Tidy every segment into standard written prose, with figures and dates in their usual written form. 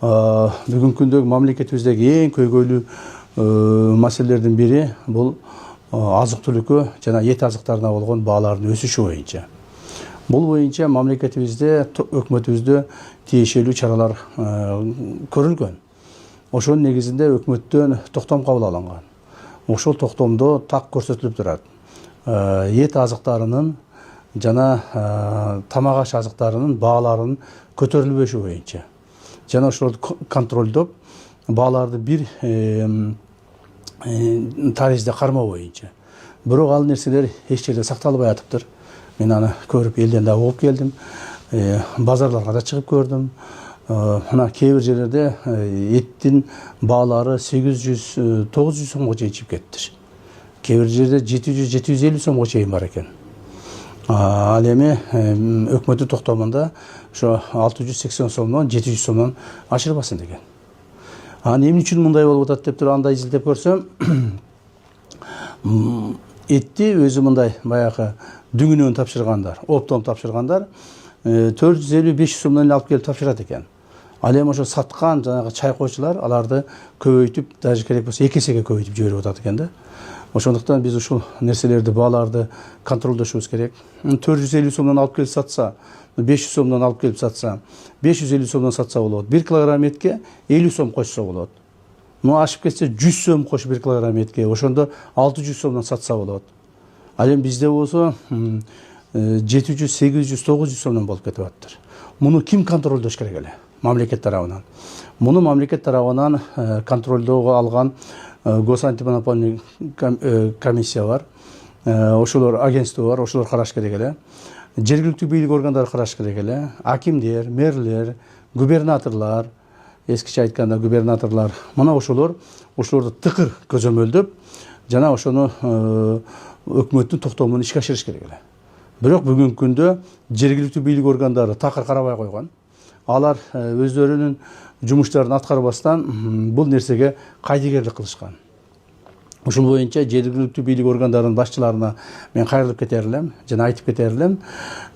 Бүгүнкү күндөгү мамлекетибиздеги эң көйгөйлүү маселелердин бири бул азык-түлүккө жана эт азыктарына болгон баалардын өсүшү боюнча. Бул боюнча мамлекетибизде, өкмөтүбүздө тиешелүү чаралар көрүлгөн. Ошонун негизинде өкмөттөн токтом кабыл алынган. Ошол токтомдо так көрсөтүлүп турат. Эт азыктарынын жана тамак аш азыктарынын бааларынын көтөрүлбөшү боюнча. Жана ошолорду контролдоп, бааларды бир таризде кармоо боюнча. Бирок ал нерселер эч жерде сакталбай атыптыр. Мен аны көрүп элден да угуп келдим. Базарларга да чыгып көрдүм. Мына кээ бир жерлерде эттин баалары 800-900 сомго чейин чыгып кетиптир. Кээ бир жерде 700-750 сомго чейин бар экен. Ал эми өкмөттүн токтомунда ошо 680 сомдон 700 сомдон ашырбасын деген. Эмне үчүн мындай болуп атат деп туруп андай изилдеп көрсөм, этти өзү мындай баягы дүңүнөн тапшыргандар, оптом тапшыргандар 450-500 сомдон алып келип тапшырат экен. Ал эми ошо саткан жанагы чайкоочулар аларды көбөйтүп, даже керек болсо 2 эсеге көбөйтүп жиберип атат экен да. Ошондуктан биз ушул нерселерди, бааларды контролдошубуз керек. 450 сомдон алып келип сатса, 500 сомдон алып келип сатса, 550 сомдон сатса болот. 1 килограмм этке 50 сом кошсо болот. Ашып кетсе 100 сом кош 1 килограмм этке. Ошондо 600 сомдон сатса болот. Ал эми бизде болсо 700, 800, 900 сомдон болуп кетип атыптыр. Муну ким контролдош керек эле? Мамлекет тарабынан. Муну мамлекет тарабынан контролдоого алган госантимонопольный комиссия бар. Ошолор агентство бар, ошолор караш керек эле. Жергиликтүү бийлик органдары караш керек эле. Акимдер, мэрлер, губернаторлор, эскиче айтканда губернаторлор, мына ошолорду тыкыр көзөмөлдөп, жана ошону өкмөттүн токтомун ишке ашырыш керек эле. Бирок бүгүнкү күндө жергиликтүү бийлик органдары такыр карабай койгон. Алар өздөрүнүн жумуштарын аткарбастан бул нерсеге кайдыгерлик кылышкан. Ушул боюнча жергиликтүү бийлик органдарынын башчыларына мен кайрылып кетер элем, жана айтып кетер элем.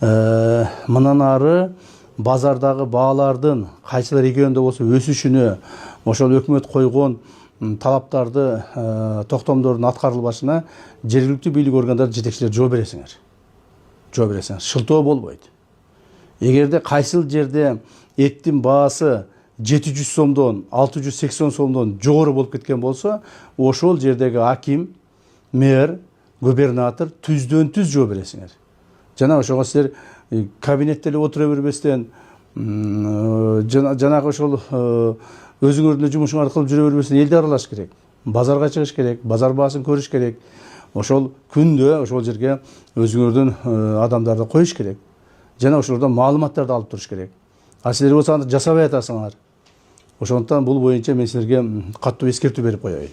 Мындан ары базардагы баалардын кайсылар региондо болсо өсүшүнө, ошол өкмөт койгон талаптарды, токтомдордун аткарылбашына жергиликтүү бийлик органдары жетекчилер жооп бересиңер. Жооп бересиңер. Шылтоо болбойт. Эгерде кайсыл жерде эттин баасы 700 сомдон, 680 сомдон жогору болуп кеткен болсо, ошол жердеги аким, мэр, губернатор түздөн-түз жооп бересиңер. Жана ошого силер кабинетте эле отура бербестен, жанагы ошол өзүңөрдүн жумушуңарды кылып жүрө бербестен элди аралаш керек. Базарга чыгыш керек, базар баасын көрүш керек. Ошол күндө ошол жерге өзүңөрдүн адамдарды коюш керек. Жана ошолордон маалыматтарды алып туруш керек. А силер болсо аны жасабай атасыңар. Ошондуктан бул боюнча мен силерге каттуу эскертүү берип коеюн.